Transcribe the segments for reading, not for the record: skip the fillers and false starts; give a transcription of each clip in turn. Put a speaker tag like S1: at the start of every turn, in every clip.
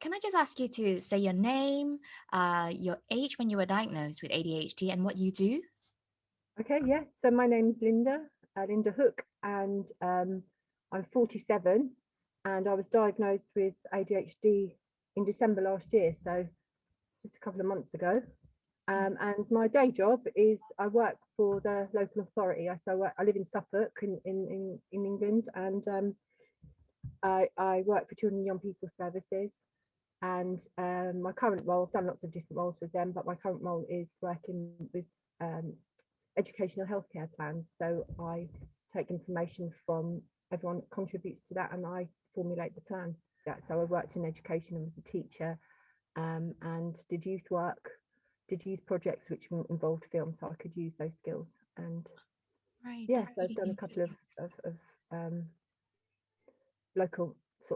S1: can I just ask you to say your name, your age when you were diagnosed with ADHD, and what you do?
S2: Okay, yeah. So my name's Linda, Linda Hook, and I'm 47, and I was diagnosed with ADHD in December last year, so just a couple of months ago. And my day job is I work for the local authority. I live in Suffolk in England, and I work for Children and Young People Services. And my current role, I've done lots of different roles with them, but my current role is working with educational healthcare plans. So I take information from everyone that contributes to that, and I formulate the plan. Yeah, so I worked in education and was a teacher, and did youth work, did youth projects which involved film, so I could use those skills. And
S1: Right.
S2: yeah,
S1: That's
S2: so I've
S1: really
S2: done a couple of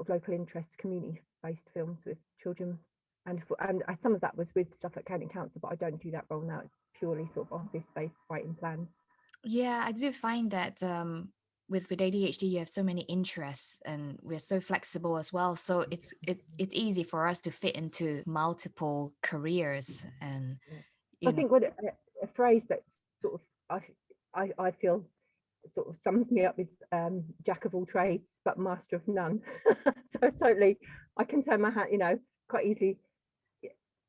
S2: local interest, community-based films with children, and some of that was with Suffolk County Council, but I don't do that role now. It's purely sort of office-based writing plans.
S1: Yeah, I do find that with ADHD, you have so many interests, and we're so flexible as well. So it's easy for us to fit into multiple careers, and
S2: I
S1: you know.
S2: think what a phrase that sort of I feel sort of sums me up is jack of all trades but master of none. So totally, I can turn my hand, quite easily.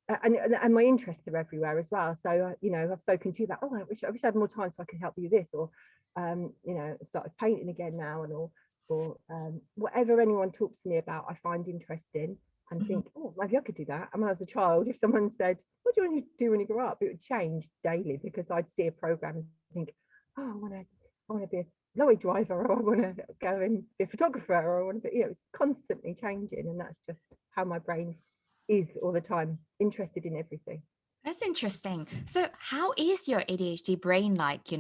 S2: And my interests are everywhere as well. So I've spoken to you about, I wish I had more time so I could help you with this, or started painting again now, and or whatever anyone talks to me about, I find interesting and
S1: Mhm.
S2: think, oh, maybe I could do that. And when I was a child, if someone said, what do you want to do when you grow up, it would change daily, because I'd see a program and think, oh, I want to be a lorry driver, or I want to go and be a photographer, or I want to be, it's constantly changing, and that's just how my brain is all the time, interested in everything.
S1: That's interesting. So, how is your ADHD brain like?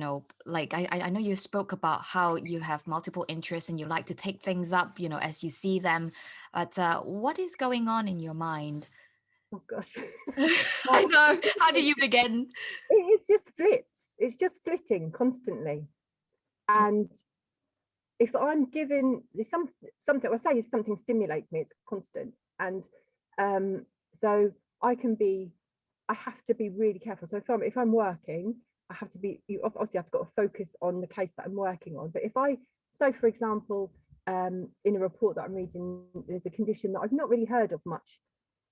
S1: Like I know you spoke about how you have multiple interests and you like to take things up, as you see them. But what is going on in your mind?
S2: Oh gosh.
S1: I know. How do you begin?
S2: It just flits. It's just flitting constantly. And if I'm given something, I say if something stimulates me, it's constant. And so I have to be really careful. So if I'm working, I have to be, obviously I've got to focus on the case that I'm working on. But so for example, in a report that I'm reading, there's a condition that I've not really heard of much,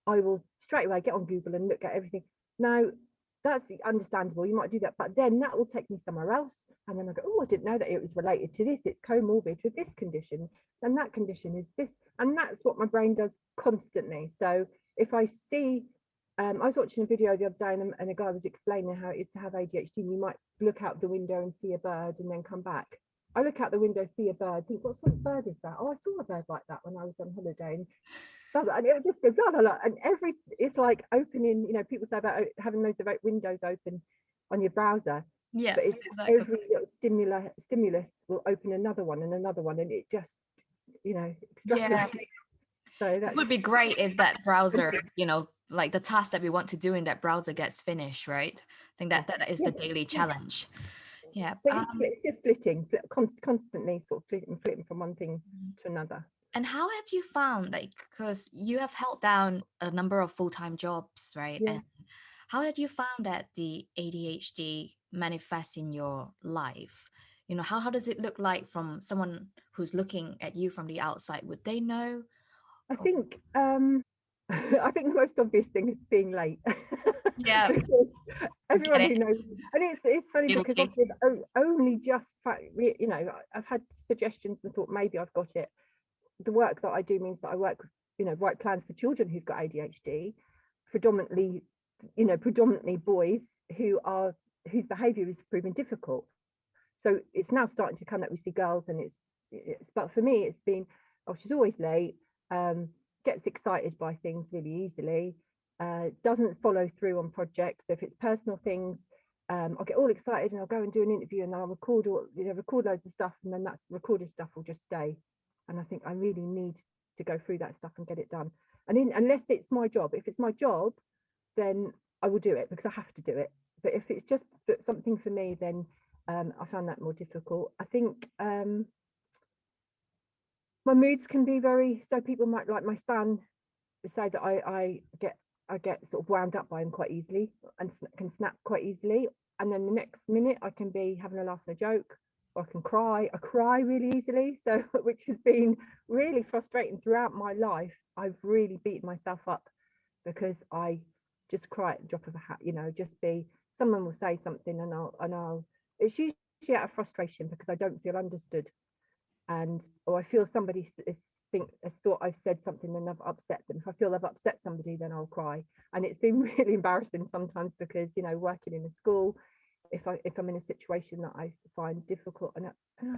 S2: I will straight away get on Google and look at everything. Now, that's understandable, you might do that, but then that will take me somewhere else. And then I go, oh, I didn't know that it was related to this. It's comorbid with this condition. Then that condition is this. And that's what my brain does constantly. So if I see, I was watching a video the other day, and a guy was explaining how it is to have ADHD. And you might look out the window and see a bird and then come back. I look out the window, see a bird, think, what sort of bird is that? Oh, I saw a bird like that when I was on holiday. And it would just go blah, blah, blah. And it's like opening, people say about having loads of windows open on your browser,
S1: Yeah,
S2: but it's
S1: exactly.
S2: every little stimulus will open another one and another one, and it just,
S1: Yeah,
S2: extrapolates. So
S1: it
S2: that's,
S1: would be great if that browser, like the task that we want to do in that browser gets finished, right? I think that is
S2: yeah,
S1: the daily
S2: yeah.
S1: challenge. Yeah.
S2: So it's just flitting, constantly sort of flitting from one thing to another.
S1: And how have you found, like, because you have held down a number of full-time jobs, right?
S2: Yeah.
S1: And how have you found that the ADHD manifests in your life? How does it look like from someone who's looking at you from the outside? Would they know?
S2: I
S1: Or-
S2: think I think the most obvious thing is being late.
S1: Yeah,
S2: Because
S1: get
S2: everyone
S1: it.
S2: who knows, and it's funny because
S1: Guilty.
S2: I've only just, I've had suggestions and thought maybe I've got it. The work that I do means that I work with, write plans for children who've got ADHD, predominantly boys whose behaviour is proving difficult. So it's now starting to come that we see girls, and but for me it's been, oh, she's always late, gets excited by things really easily, doesn't follow through on projects. So if it's personal things, I'll get all excited and I'll go and do an interview, and I'll record loads of stuff, and then that's recorded stuff will just stay. And I think I really need to go through that stuff and get it done. And unless it's my job, if it's my job, then I will do it because I have to do it. But if it's just something for me, then I found that more difficult. I think my moods can be so people might, like my son, say that I get sort of wound up by them quite easily and can snap quite easily. And then the next minute I can be having a laugh and a joke, or I can cry. I cry really easily. So, which has been really frustrating throughout my life. I've really beaten myself up because I just cry at the drop of a hat, just be, someone will say something and it's usually out of frustration because I don't feel understood. Or I feel somebody has thought I've said something and I've upset them. If I feel I've upset somebody, then I'll cry. And it's been really embarrassing sometimes because, working in a school, if I'm in a situation that I find difficult and I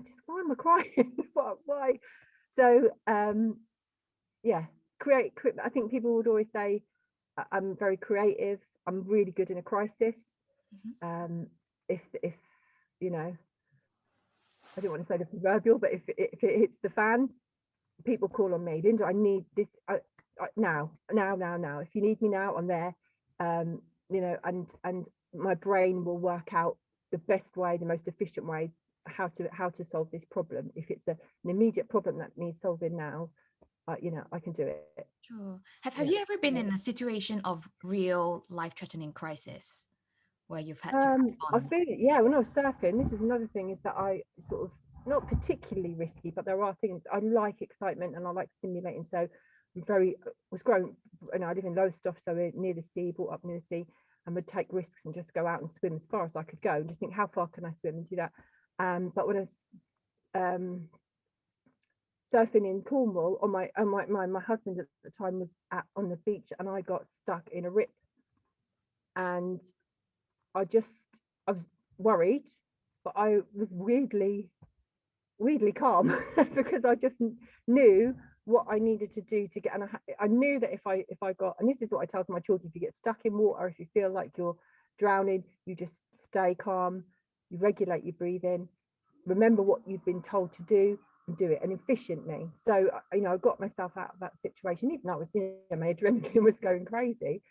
S2: just, why am I crying? Why? So yeah, I think people would always say I'm very creative. I'm really good in a crisis. If I don't want to say the proverbial, but if it hits the fan, people call on me. Linda, I need this now. If you need me now, I'm there. And my brain will work out the best way, the most efficient way, how to solve this problem. If it's an immediate problem that needs solving now, I can do it.
S1: Sure. Have you ever been in a situation of real life-threatening crisis where you've had to
S2: I've been, when I was surfing, this is another thing, is that I sort of, not particularly risky, but there are things, I like excitement and I like stimulating. So I was growing, and I live in Lowestoft, so we're near the sea, brought up near the sea, and would take risks and just go out and swim as far as I could go and just think, how far can I swim, and do that. But when I was surfing in Cornwall, my husband at the time was on the beach, and I got stuck in a rip, and I was worried, but I was weirdly calm because I just knew what I needed to do to get, and I knew that if I got, and this is what I tell my children, if you get stuck in water, if you feel like you're drowning, you just stay calm, you regulate your breathing, remember what you've been told to do, and do it, and efficiently. So I got myself out of that situation, even though I was, my adrenaline was going crazy.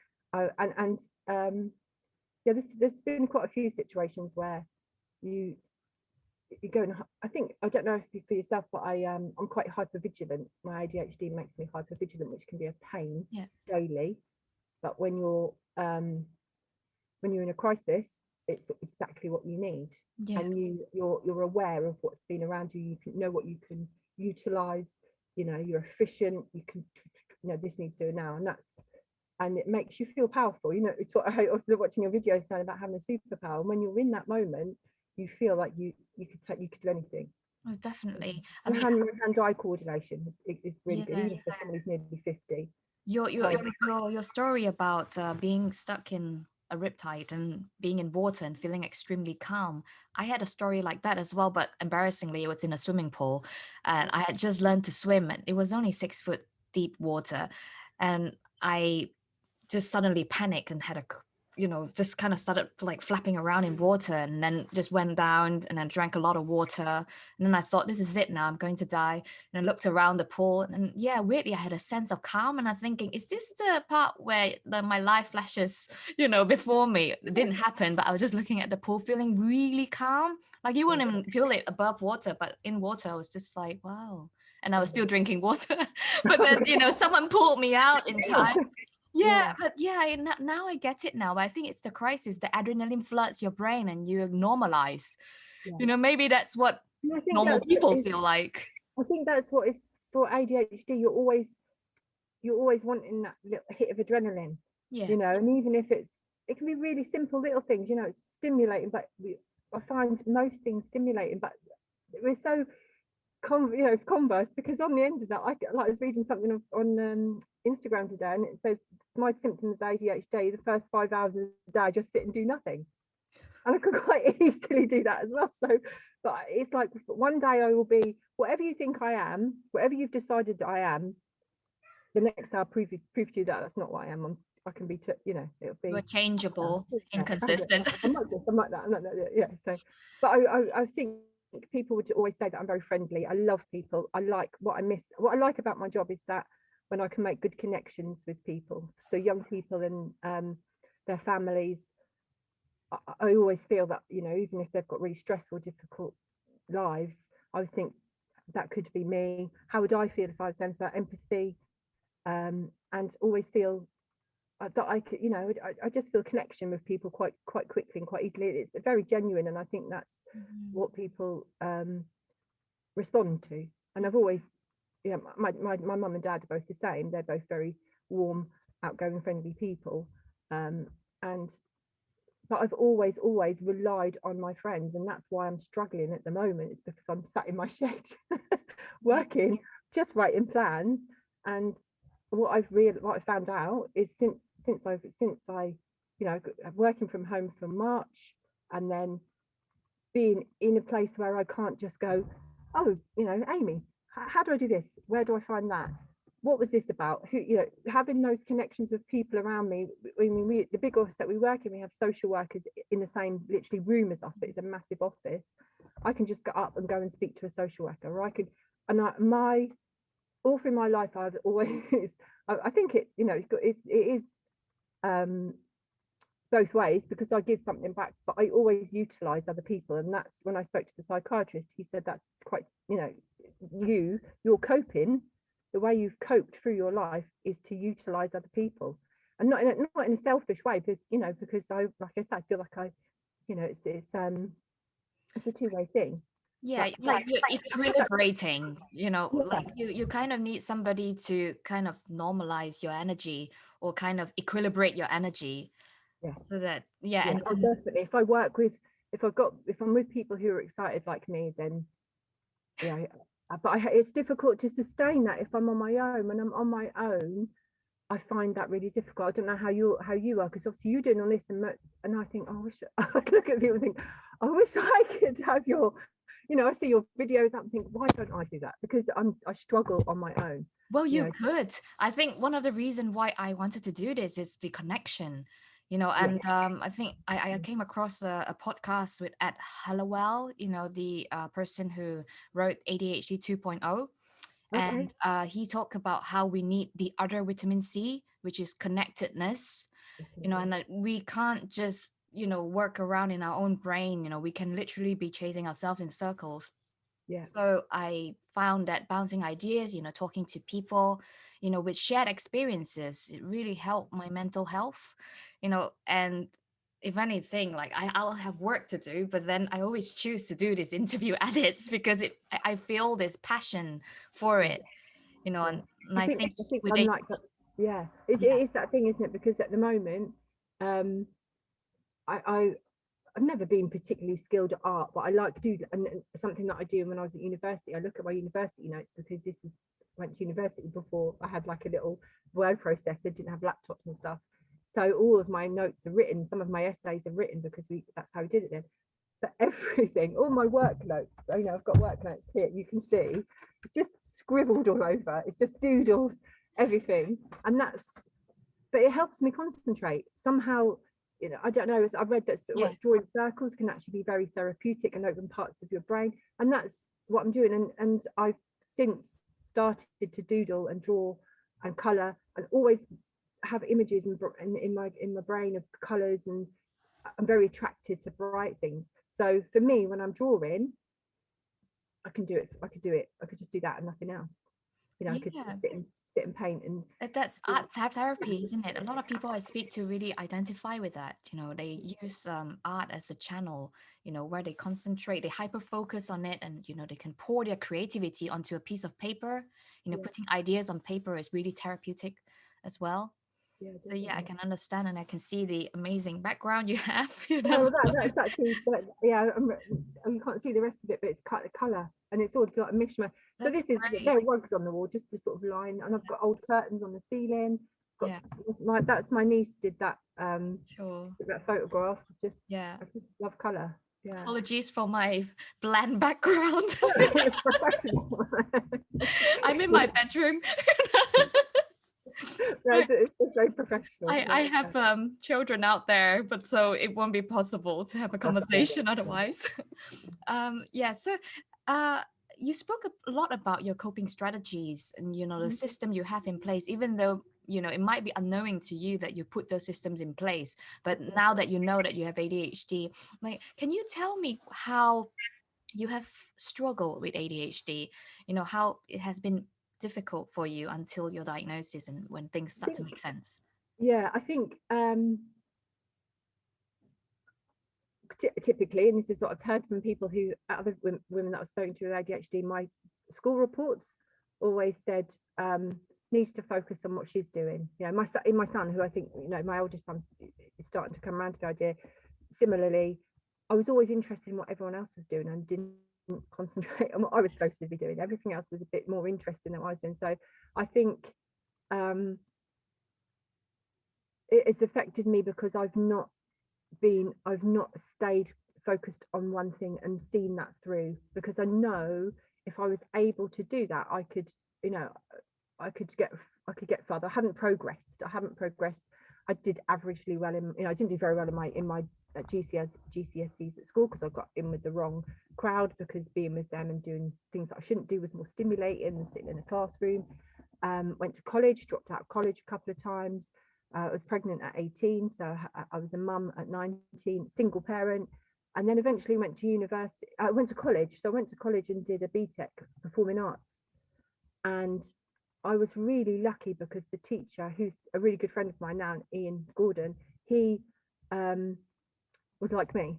S2: Yeah, there's been quite a few situations where you go, and I don't know if for yourself, but I'm quite hyper vigilant. My ADHD makes me hyper vigilant, which can be a pain daily. But when you're in a crisis, it's exactly what you need, and you're aware of what's been around you. You can know what you can utilize. You're efficient. You can, this needs doing now, and it makes you feel powerful. It's what I also watching a video saying about having a superpower. And when you're in that moment, you feel like you could do anything.
S1: Oh, definitely.
S2: And hand-eye coordination is really good, even for someone who's nearly 50.
S1: Your story about being stuck in a riptide and being in water and feeling extremely calm. I had a story like that as well, but embarrassingly, it was in a swimming pool, and I had just learned to swim, and it was only 6 foot deep water, and I just suddenly panicked and had just kind of started like flapping around in water, and then just went down and then drank a lot of water. And then I thought, this is it now, I'm going to die. And I looked around the pool, and weirdly, I had a sense of calm. And I'm thinking, is this the part where my life flashes, before me? It didn't happen, but I was just looking at the pool, feeling really calm. Like you wouldn't even feel it above water, but in water, I was just like, wow. And I was still drinking water. But then, someone pulled me out in time. But now I get it now. I think it's the crisis. The adrenaline floods your brain and you normalize. Maybe that's what normal people feel like.
S2: I think that's what is for ADHD. You're always wanting that little hit of adrenaline. And even if it can be really simple little things. It's stimulating, but I find most things stimulating. But we're so converse, because on the end of that, I was reading something on Instagram today, and it says my symptoms of ADHD, the first 5 hours of the day I just sit and do nothing, and I could quite easily do that as well. So, but it's like one day I will be whatever you think I am, whatever you've decided that I am. The next day I'll prove to you that that's not what I am. I can be, it'll be.
S1: You're changeable, inconsistent.
S2: I'm like this. I'm like that. I'm like that. Yeah. So, but I think people would always say that I'm very friendly. I love people. I like what I like about my job is that when I can make good connections with people, so young people and their families, I always feel that, even if they've got really stressful, difficult lives, I always think that could be me. How would I feel if I was them? So that empathy, and always feel that I could, I just feel connection with people quite quickly and quite easily. It's very genuine, and I think that's
S1: Mhm.
S2: what people respond to. And I've always, my mum and dad are both the same. They're both very warm, outgoing, friendly people. And but I've always relied on my friends, and that's why I'm struggling at the moment. It's because I'm sat in my shed
S1: Yeah.
S2: working, just writing plans. And what I found out is since I, working from home from March, and then being in a place where I can't just go, oh, Amy, how do I do this? Where do I find that? What was this about? Who, having those connections of people around me. I mean, the big office that we work in, we have social workers in the same literally room as us, but it's a massive office. I can just get up and go and speak to a social worker, or I could, and my all through my life, I've always, I think it is um, both ways, because I give something back, but I always utilize other people. And that's when I spoke to the psychiatrist, he said that's quite, you're coping, the way you've coped through your life is to utilize other people, and not in a selfish way, but because like I said, I feel like it's a two-way thing.
S1: Yeah,
S2: But
S1: like you're equilibrating,
S2: yeah,
S1: like you kind of need somebody to kind of normalize your energy or kind of equilibrate your energy
S2: yeah,
S1: so that, yeah,
S2: yeah. Oh,
S1: and
S2: definitely. If I'm with people who are excited like me, then yeah. But it's difficult to sustain that if I'm on my own. When I'm on my own, I find that really difficult. I don't know how you are, because obviously you're doing all this, and I think, oh, I wish I look at people and think, I wish I could have your, I see your videos up and think, why don't I do that? Because I struggle on my own.
S1: well,
S2: You
S1: you
S2: know,
S1: could. I think one of the reason why I wanted to do this is the connection,
S2: yeah.
S1: and I think I came across a podcast with Ed Hallowell, the person who wrote ADHD 2.0.
S2: Okay.
S1: And he talked about how we need the other vitamin C, which is connectedness,
S2: Definitely.
S1: and that we can't just, work around in our own brain. We can literally be chasing ourselves in circles.
S2: Yeah.
S1: So I found that bouncing ideas, talking to people, with shared experiences, it really helped my mental health, and if anything, like I'll have work to do, but then I always choose to do this interview edits because I feel this passion for
S2: Yeah.
S1: it,
S2: Yeah.
S1: and
S2: I
S1: I
S2: think
S1: think
S2: I think
S1: with
S2: I'm
S1: a
S2: like that. Yeah. It
S1: yeah,
S2: is that thing, isn't it? Because at the moment, um, I I've never been particularly skilled at art, but I like do, and something that I do when I was at university. I look at my university notes, because this is went to university before I had like a little word processor, didn't have laptops and stuff. So all of my notes are written. Some of my essays are written, because that's how we did it then. But everything, all my work notes, I've got work notes here. You can see it's just scribbled all over. It's just doodles, everything, and that's. But it helps me concentrate somehow. I don't know. I've read that
S1: yeah,
S2: drawing circles can actually be very therapeutic and open parts of your brain, and that's what I'm doing. And I've since started to doodle and draw and color, and always have images in my brain of colors, and I'm very attracted to bright things. So for me, when I'm drawing, I can do it. I could do it. I could just do that and nothing else. I could
S1: yeah.
S2: sit and paint and
S1: That's therapy, isn't it? A lot of people I speak to really identify with that. They use art as a channel, where they concentrate, they hyper focus on it, and they can pour their creativity onto a piece of paper.
S2: yeah,
S1: Putting ideas on paper is really therapeutic as well.
S2: yeah,
S1: So yeah, I
S2: definitely.
S1: can understand, and I can see the amazing background you have.
S2: Yeah, well, that's actually, yeah, you can't see the rest of it, but it's color, and it's sort of like a mishmash. So
S1: That's
S2: this is,
S1: great.
S2: there are rugs on the wall, just to sort of line, and I've got old curtains on the ceiling. Got
S1: Yeah,
S2: that's my niece did
S1: sure.
S2: that photograph.
S1: Yeah.
S2: I just love color. Yeah.
S1: Apologies for my bland background.
S2: It's professional.
S1: I'm in my bedroom.
S2: No, it's very professional.
S1: I have children out there, but so it won't be possible to have a conversation otherwise. Yeah, so uh you spoke a lot about your coping strategies and the
S2: Mhm.
S1: system you have in place, even though it might be unknowing to you that you put those systems in place. But now that you know that you have ADHD, like, can you tell me how you have struggled with ADHD? How it has been difficult for you until your diagnosis and when things
S2: I
S1: start to
S2: think,
S1: make sense?
S2: yeah, I think typically, and this is what I've heard from people who, other women that I've spoken to with ADHD, my school reports always said needs to focus on what she's doing. You know, my son, who I think, you know, my oldest son is starting to come around to the idea. Similarly, I was always interested in what everyone else was doing and didn't concentrate on what I was supposed to be doing. Everything else was a bit more interesting than what I was doing. So I think it has affected me because I've not stayed focused on one thing and seen that through, because I know if I was able to do that, I could, you know, I could get further. I haven't progressed. I did averagely well in, you know, I didn't do very well in my GCSEs at school because I got in with the wrong crowd, because being with them and doing things that I shouldn't do was more stimulating than sitting in a classroom. Went to college, dropped out of college a couple of times. I was pregnant at 18, so I was a mum at 19, single parent, and then eventually went to university. I went to college, so I went to college and did a BTEC Performing Arts, and I was really lucky because the teacher, who's a really good friend of mine now, Ian Gordon, he was like me.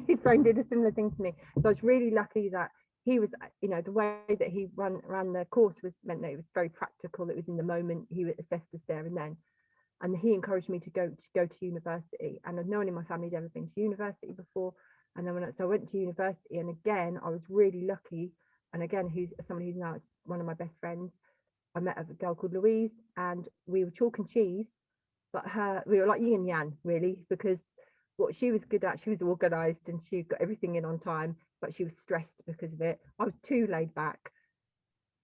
S2: His brain did a similar thing to me, so I was really lucky that he was, you know, the way that he ran the course was meant that it was very practical. It was in the moment. He assessed us there and then. And he encouraged me to go to university, and no one in my family had ever been to university before. And then so I went to university, and again I was really lucky, and again who's somebody who's now one of my best friends. I met a girl called Louise, and we were chalk and cheese, but we were like yin and yang really, because what she was good at, she was organized and she got everything in on time, but she was stressed because of it. I was too laid back,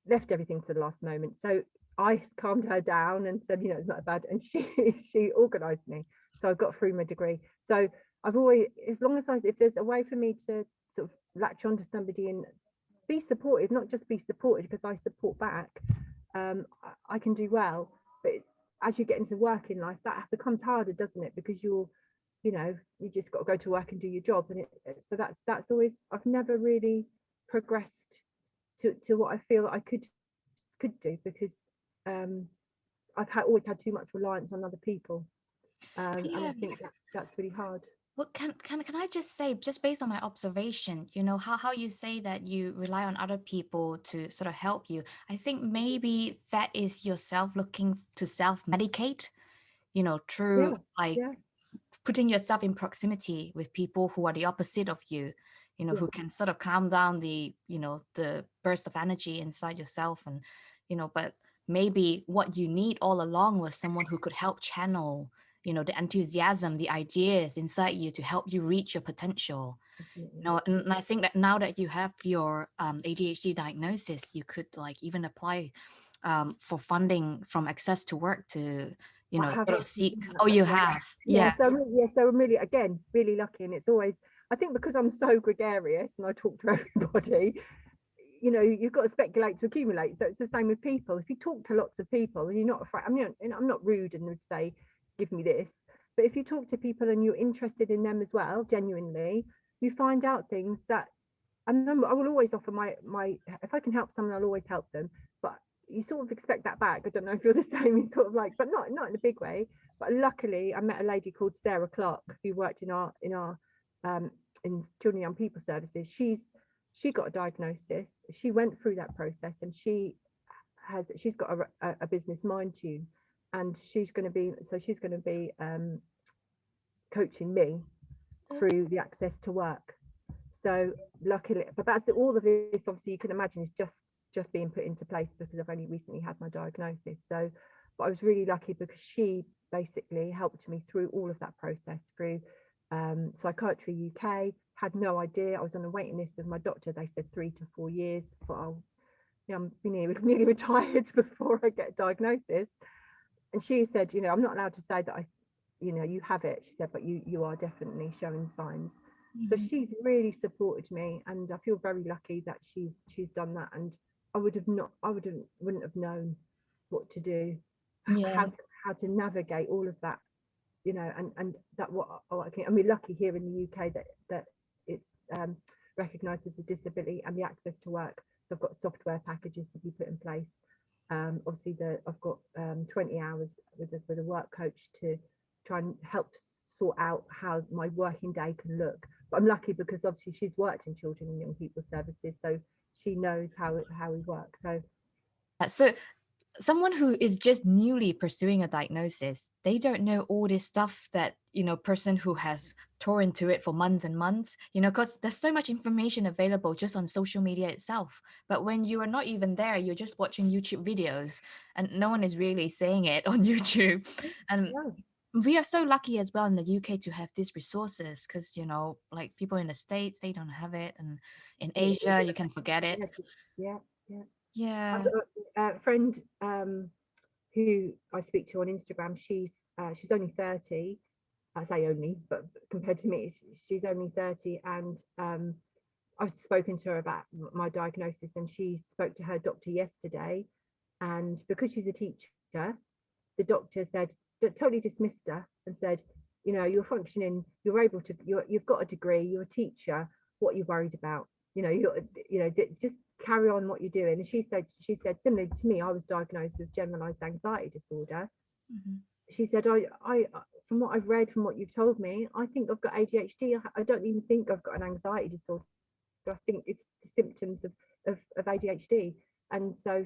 S2: left everything to the last moment. So I calmed her down and said, you know, it's not bad. And she organized me. So I got through my degree. So I've always, as long as if there's a way for me to sort of latch onto somebody and be supportive, not just be supported because I support back, I can do well. But as you get into working life, that becomes harder, doesn't it? Because you just got to go to work and do your job. And so that's always, I've never really progressed to what I feel I could do, because I've always had too much reliance on other people, and I
S1: Yeah.
S2: think that's really hard.
S1: Well, can I just say, just based on my observation, you know, how you say that you rely on other people to sort of help you. I think maybe that is yourself looking to self-medicate, you know, through
S2: Yeah,
S1: like
S2: yeah,
S1: putting yourself in proximity with people who are the opposite of you, you know,
S2: yeah,
S1: who can sort of calm down the, you know, the burst of energy inside yourself. And, you know, but maybe what you need all along was someone who could help channel, you know, the enthusiasm, the ideas inside you to help you reach your potential.
S2: definitely.
S1: You know, and I think that now that you have your ADHD diagnosis, you could like even apply for funding from Access to Work to, you
S2: I
S1: know,
S2: have
S1: sort of
S2: actually
S1: seek.
S2: done
S1: Oh,
S2: that
S1: you
S2: before.
S1: have,
S2: Yeah,
S1: yeah.
S2: so I'm really, again, really lucky, and it's always, I think because I'm so gregarious and I talk to everybody, you know, you've got to speculate to accumulate. So it's the same with people. If you talk to lots of people and you're not afraid, I mean, I'm not rude and would say, give me this, but if you talk to people and you're interested in them as well, genuinely, you find out things that, and I will always offer my if I can help someone, I'll always help them. But you sort of expect that back. I don't know if you're the same. You sort of like, but not in a big way. But luckily, I met a lady called Sarah Clark who worked in our in children and young people services. She got a diagnosis. She went through that process, and she's got a business, Mind Tune, and she's going to be coaching me through the Access to Work. So luckily, but that's all of this, obviously you can imagine, is just being put into place because I've only recently had my diagnosis. So, but I was really lucky because she basically helped me through all of that process, through Psychiatry UK. Had no idea. I was on a waiting list with my doctor. They said 3 to 4 years. I thought, oh, yeah, I'm nearly retired before I get a diagnosis. And she said, you know, I'm not allowed to say that you have it. She said, but you are definitely showing signs. So
S1: Mhm.
S2: she's really supported me, and I feel very lucky that she's done that. And wouldn't have known what to do,
S1: Yeah.
S2: how to navigate all of that, you know, and that and we're lucky here in the UK that it's recognised as a disability and the access to work. So I've got software packages to be put in place. Obviously, I've got 20 hours with a work coach to try and help sort out how my working day can look. But I'm lucky because obviously she's worked in children and young people services, so she knows how we work. So
S1: So someone who is just newly pursuing a diagnosis, they don't know all this stuff that, person who has tore into it for months and months, because there's so much information available just on social media itself. But when you are not even there, you're just watching YouTube videos and no one is really saying it on YouTube. And
S2: yeah,
S1: we are so lucky as well in the UK to have these resources because, like people in the States, they don't have it. And in Asia, you can forget it.
S2: yeah, yeah, yeah. I've
S1: Yeah.
S2: got a friend who I speak to on Instagram. She's only 30. I say only, but compared to me, she's only 30, and I've spoken to her about my diagnosis, and she spoke to her doctor yesterday, and because she's a teacher, the doctor said that totally dismissed her and said, you're functioning, you're able to, you've got a degree, you're a teacher, what are you worried about? Just carry on what you're doing. And she said similarly to me, I was diagnosed with generalized anxiety disorder.
S1: Mhm.
S2: She said, I from what I've read, from what you've told me, I think I've got ADHD. I don't even think I've got an anxiety disorder. I think it's the symptoms of ADHD. And so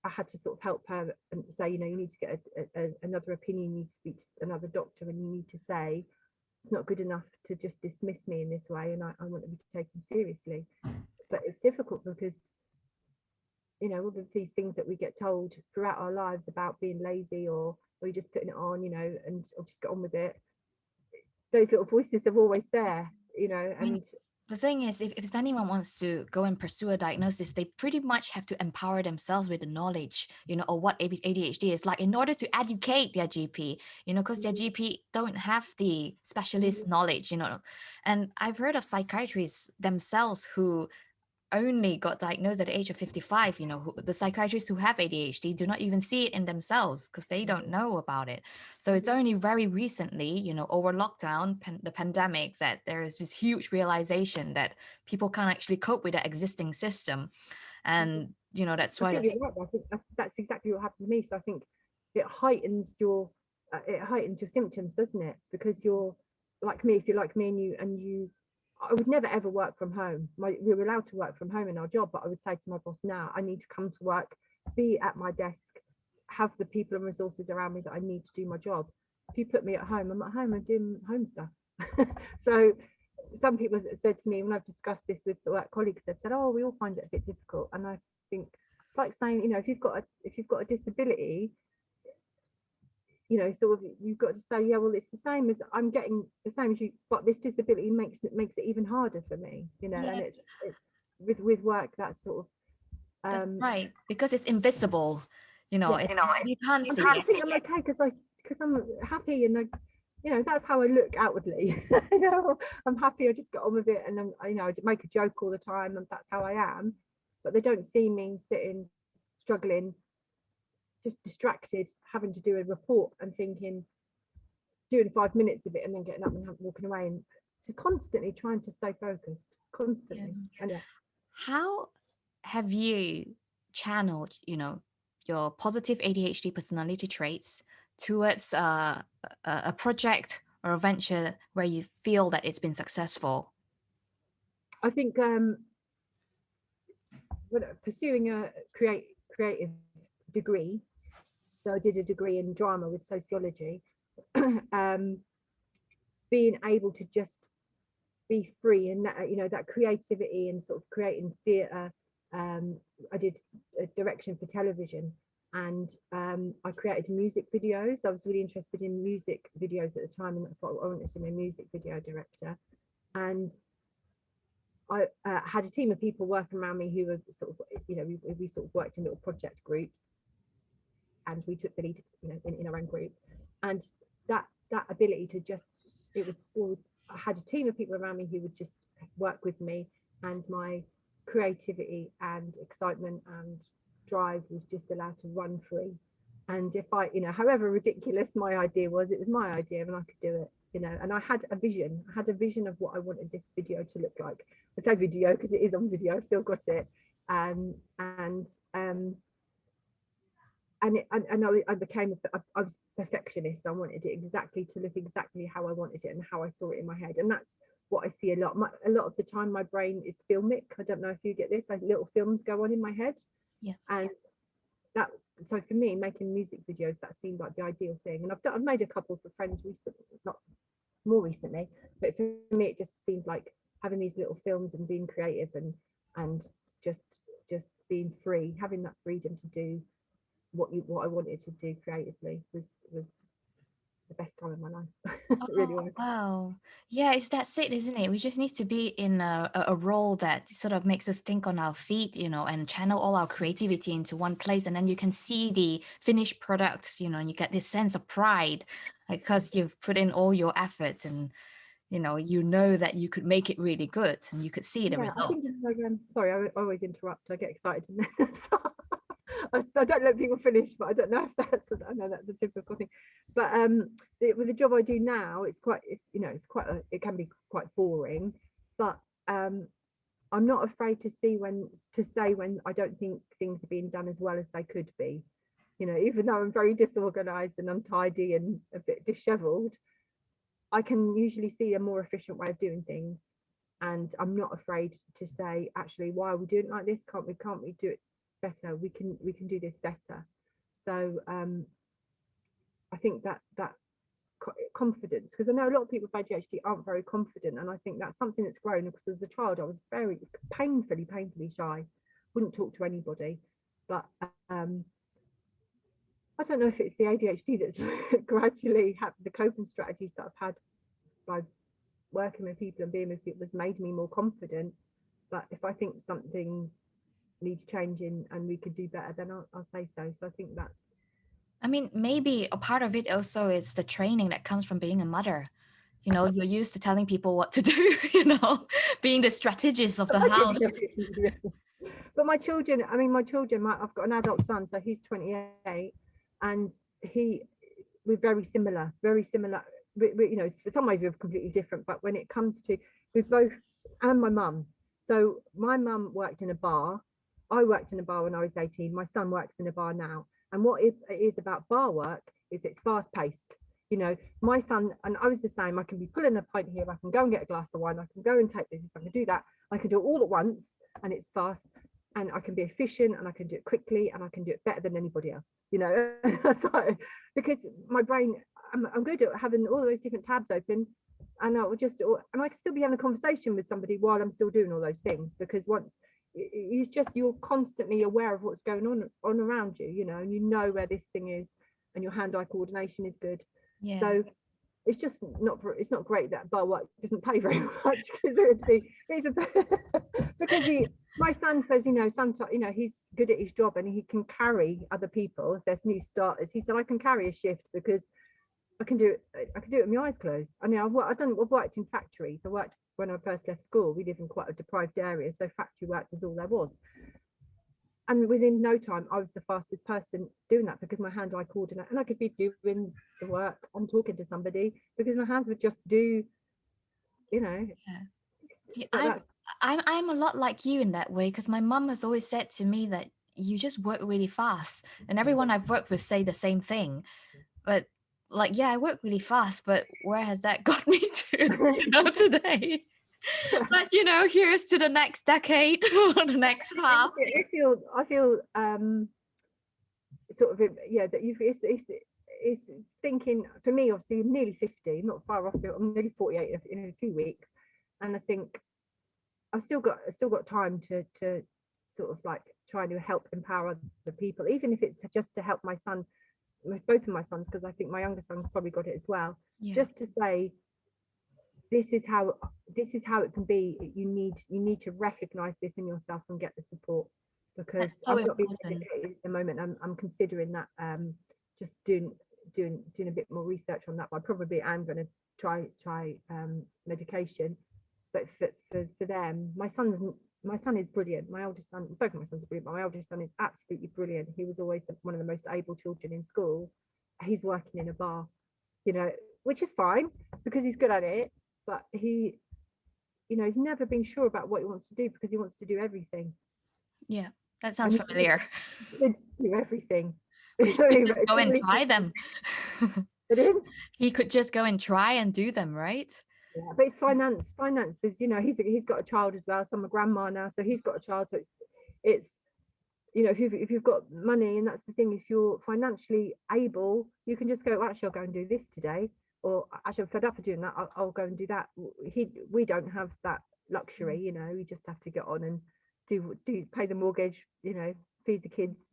S2: I had to sort of help her and say, you need to get another opinion, you need to speak to another doctor, and you need to say, it's not good enough to just dismiss me in this way, and I want to be taken seriously. But it's difficult because, all of these things that we get told throughout our lives about being lazy or you're just putting it on, and I'll just get on with it. Those little voices are always there,
S1: I mean,
S2: and
S1: the thing is, if anyone wants to go and pursue a diagnosis, they pretty much have to empower themselves with the knowledge, or what ADHD is like in order to educate their GP, because their GP don't have the specialist knowledge, And I've heard of psychiatrists themselves who only got diagnosed at the age of 55. The psychiatrists who have ADHD do not even see it in themselves because they don't know about it. So it's only very recently, over lockdown, the pandemic, that there is this huge realization that people can't actually cope with the existing system. And that's
S2: I
S1: why
S2: think
S1: that's
S2: you're right. I think that's exactly what happened to me. So I think it heightens your symptoms, doesn't it? Because you're like me. If you're like me, and you, I would never ever work from home. We were allowed to work from home in our job, but I would say to my boss, now I need to come to work, be at my desk, have the people and resources around me that I need to do my job. If you put me at home, I'm at home, I'm doing home stuff. So some people have said to me when I've discussed this with work colleagues, they've said, "Oh, we all find it a bit difficult," and I think it's like saying, if you've got a disability, sort of you've got to say, yeah, well, it's the same as I'm getting the same as you, but this disability makes it even harder for me,
S1: yeah,
S2: and it's with work that's sort of
S1: that's right, because it's invisible,
S2: yeah,
S1: you can't
S2: I'm
S1: see it.
S2: happy, I'm okay because I'm happy, and that's how I look outwardly. I'm happy, I just get on with it, and I make a joke all the time, and that's how I am. But they don't see me sitting struggling, just distracted, having to do a report and thinking, doing 5 minutes of it and then getting up and walking away, and to constantly trying to stay focused
S1: Yeah.
S2: constantly. And yeah,
S1: How have you channeled, your positive ADHD personality traits towards a project or a venture where you feel that it's been successful?
S2: I think pursuing a creative degree, so I did a degree in drama with sociology. Being able to just be free, and that that creativity and sort of creating theatre. I did a direction for television, and I created music videos. I was really interested in music videos at the time, and that's what I wanted to be, a music video director. And I had a team of people working around me who were sort of, we sort of worked in little project groups, and we took the lead, in our own group. And that ability to just, it was all, I had a team of people around me who would just work with me, and my creativity and excitement and drive was just allowed to run free. And if I, however ridiculous my idea was, it was my idea and I could do it, and I had a vision. I had a vision of what I wanted this video to look like. I say video because it is on video, I've still got it. And I became I was perfectionist. I wanted it exactly to look exactly how I wanted it and how I saw it in my head, and that's what I see a lot. A lot of the time, my brain is filmic. I don't know if you get this. Like little films go on in my head,
S1: Yeah.
S2: and that. So for me, making music videos, that seemed like the ideal thing. And I've made a couple for friends recently, not more recently, but for me, it just seemed like having these little films and being creative and just being free, having that freedom to do what I wanted to do creatively was the best time of my life. It really
S1: Oh,
S2: was.
S1: wow. Yeah, it's that's it, isn't it? We just need to be in a role that sort of makes us think on our feet, and channel all our creativity into one place. And then you can see the finished products, and you get this sense of pride, like, because you've put in all your efforts and, that you could make it really good and you could see the
S2: Yeah, I
S1: result.
S2: think it's like, sorry, I always interrupt. I get excited. So I don't let people finish, but I don't know if I know that's a typical thing. But with the job I do now, it's it can be quite boring, but I'm not afraid to say when I don't think things are being done as well as they could be. Even though I'm very disorganized and untidy and a bit disheveled, I can usually see a more efficient way of doing things. And I'm not afraid to say, actually, why are we doing it like this? Can't we do it better? We can do this better. So I think that confidence, because I know a lot of people with ADHD aren't very confident, and I think that's something that's grown, because as a child I was very painfully shy, wouldn't talk to anybody. But I don't know if it's the ADHD that's gradually had the coping strategies that I've had by working with people and being with people has made me more confident. But if I think something needs changing and we could do better, then I'll say so. So I think that's,
S1: I mean, maybe a part of it also is the training that comes from being a mother. You're used to telling people what to do, being the strategist of the house.
S2: but my children, I've got an adult son, so he's 28, and we're very similar. For some ways we're completely different, but when it comes to, we've both, and my mum. So my mum worked in a bar. I worked in a bar when I was 18. My son works in a bar now. And what it is about bar work is it's fast paced. My son, and I was the same, I can be pulling a pint here, I can go and get a glass of wine, I can go and take this, I can do that, I can do it all at once, and it's fast, and I can be efficient, and I can do it quickly, and I can do it better than anybody else, so, because my brain, I'm good at having all those different tabs open, and I can still be having a conversation with somebody while I'm still doing all those things, because once you're constantly aware of what's going on around you, and you know where this thing is, and your hand-eye coordination is good.
S1: Yes.
S2: So it's just it's not great that bar work doesn't pay very much, because because my son says, sometimes, he's good at his job and he can carry other people. If there's new starters, he said, I can carry a shift because I can do it with my eyes closed. I mean, I've worked in factories. I worked when I first left school. We live in quite a deprived area, so factory work was all there was. And within no time, I was the fastest person doing that, because my hand-eye coordinate, and I could be doing the work, I'm talking to somebody, because my hands would just do,
S1: Yeah.
S2: but
S1: I'm a lot like you in that way, because my mum has always said to me that you just work really fast, and everyone I've worked with say the same thing. But like, yeah, I work really fast, but where has that got me to, today? But here's to the next decade or the next half.
S2: I feel sort of, yeah, that it's thinking, for me, obviously I'm nearly 50, not far off it, I'm nearly 48 in a few weeks, and I think I've still got time to sort of like try to help empower other people, even if it's just to help my son, both of my sons, because I think my younger son's probably got it as well.
S1: Yeah.
S2: Just to say, this is how it can be. You need to recognize this in yourself and get the support, because
S1: so
S2: I'm not being
S1: important.
S2: educated at the moment. I'm considering that, just doing a bit more research on that, but I probably am going to try medication. But for them, my son is brilliant. My oldest son, both of my sons are brilliant, but my oldest son is absolutely brilliant. He was always one of the most able children in school. He's working in a bar, which is fine because he's good at it, but he's never been sure about what he wants to do, because he wants to do everything.
S1: Yeah, that sounds familiar.
S2: Kids do everything.
S1: Well, he could just
S2: It's
S1: go
S2: not
S1: and
S2: really
S1: try
S2: suitable.
S1: them.
S2: It is.
S1: He could just go and try and do them, right?
S2: Yeah, but it's finance. Finances, he's got a child as well. So I'm a grandma now, so he's got a child. So it's if you've got money, and that's the thing, if you're financially able, you can just go, well, actually, I'll go and do this today, or actually, I'm fed up of doing that. I'll go and do that. We don't have that luxury, we just have to get on and do pay the mortgage, feed the kids,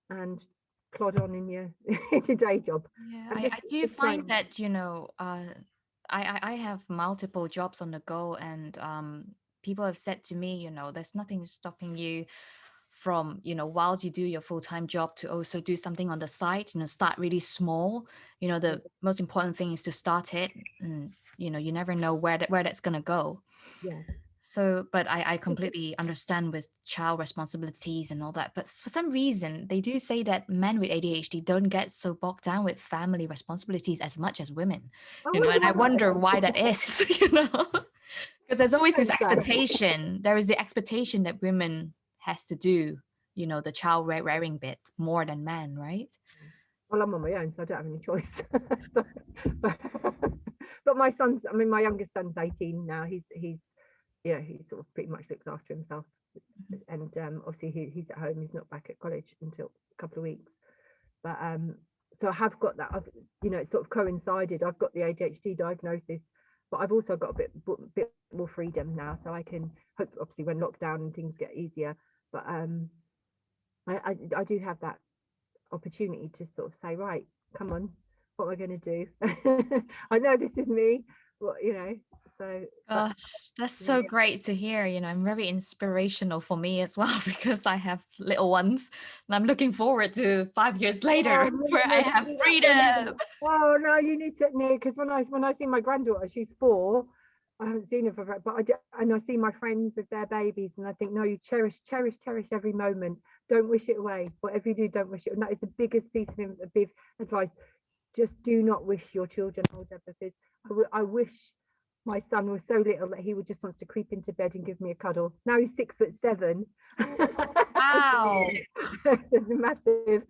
S2: and plod on in your in your day job.
S1: Yeah,
S2: And
S1: I
S2: just
S1: do
S2: the
S1: find
S2: same.
S1: that, I have multiple jobs on the go, and people have said to me, there's nothing stopping you from, whilst you do your full-time job, to also do something on the side, start really small. The most important thing is to start it, and you never know where that's gonna go.
S2: Yeah.
S1: So, but I completely understand with child responsibilities and all that. But for some reason, they do say that men with ADHD don't get so bogged down with family responsibilities as much as women,
S2: I wonder
S1: and I
S2: why
S1: wonder
S2: that
S1: why that is, because there's always this
S2: is.
S1: expectation. There is the expectation that women has to do, the child rearing bit more than men, right?
S2: Well, I'm on my own, so I don't have any choice. So, but, but my youngest son's 18 now. He sort of pretty much looks after himself, and obviously he's at home. He's not back at college until a couple of weeks. But so I have got that. It's sort of coincided. I've got the ADHD diagnosis, but I've also got a bit more freedom now, so I can hope, obviously, when lockdown and things get easier. But I do have that opportunity to sort of say, right, come on, what am I going to do? I know this is me, so, but
S1: Gosh, that's
S2: yeah.
S1: so great to hear. I'm very inspirational for me as well because I have little ones, and I'm looking forward to 5 years later
S2: Oh,
S1: where I
S2: no,
S1: have
S2: do that for me.
S1: freedom.
S2: Oh no, you need to know, because when I see my granddaughter, she's 4. I haven't seen her for, but and I see my friends with their babies, and I think, no, you cherish every moment. Don't wish it away. Whatever you do, don't wish it. And that is the biggest piece of advice. Just do not wish your children older, because I wish my son was so little that he would just wants to creep into bed and give me a cuddle. Now he's 6'7",
S1: Wow.
S2: massive,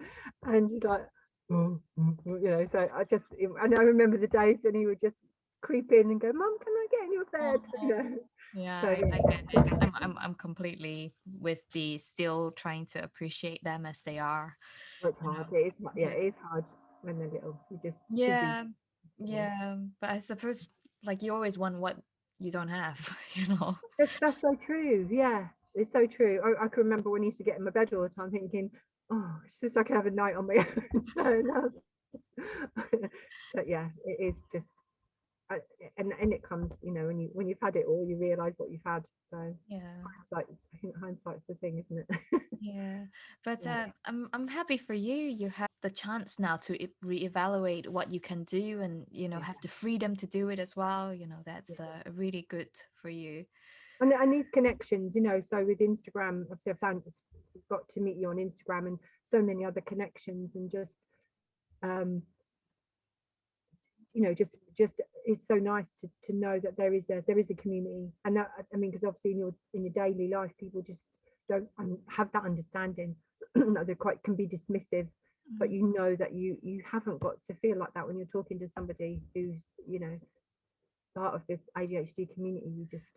S2: and he's like, So and I remember the days when he would just creep in and go, "Mum, can I get in your bed?"
S1: Yeah,
S2: So
S1: I get it. I'm completely with the still trying to appreciate them as they are.
S2: it's
S1: You
S2: hard.
S1: know.
S2: It is, yeah,
S1: Yeah.
S2: it is hard when they're little. You're just busy.
S1: Yeah. Yeah. But I suppose like you always want what you don't have, you know.
S2: That's so true. Yeah, it's so true. I can remember when I used to get in my bed all the time thinking, oh, it's just like I have a night on my own. No. So yeah, it is just, uh, and it comes, when you've had it all, you realise what you've had. So
S1: Yeah.
S2: I think hindsight's the thing, isn't it?
S1: Yeah, but
S2: Yeah,
S1: I'm happy for you. You have the chance now to reevaluate what you can do, and
S2: yeah,
S1: have the freedom to do it as well. That's
S2: yeah.
S1: really good for you.
S2: And these connections, so with Instagram, obviously got to meet you on Instagram, and so many other connections, and just um just it's so nice to know that there is a community. And that, I mean, because obviously in your daily life, people just don't have that understanding. That they quite can be dismissive, but
S1: Mm.
S2: that you haven't got to feel like that when you're talking to somebody who's part of the ADHD community. You just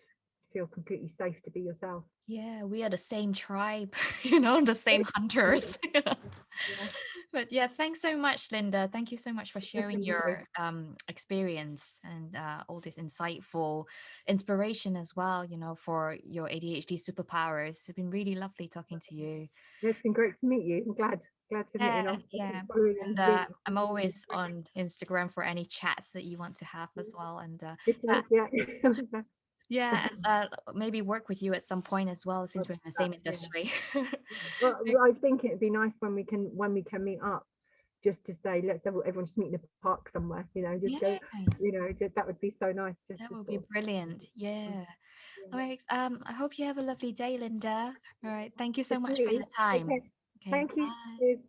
S2: feel completely safe to be yourself.
S1: Yeah, we are the same tribe, the same hunters.
S2: Yeah,
S1: But yeah, thanks so much, Linda. Thank you so much for sharing
S2: definitely.
S1: your experience and all this insightful inspiration as well, for your ADHD superpowers. It's been really lovely talking to you.
S2: It's been great to meet you. I'm glad to meet you,
S1: Yeah,
S2: and I'll
S1: yeah.
S2: keep following and
S1: And
S2: see.
S1: I'm always on Instagram for any chats that you want to have as well. And yeah,
S2: Yeah.
S1: yeah, maybe work with you at some point as well, since we're in the same
S2: Yeah.
S1: industry.
S2: Well, I was thinking it'd be nice when we can meet up, just to say, let's everyone just meet in a park somewhere. Just go.
S1: Yeah,
S2: That would be so nice, just
S1: that
S2: to
S1: would be
S2: sort of.
S1: brilliant. Yeah.
S2: Yeah.
S1: All right. I hope you have a lovely day, Linda. All right. Thank you so
S2: Thank
S1: much for
S2: you.
S1: your time.
S2: Okay.
S1: Okay.
S2: Thank you.
S1: Bye.
S2: Cheers.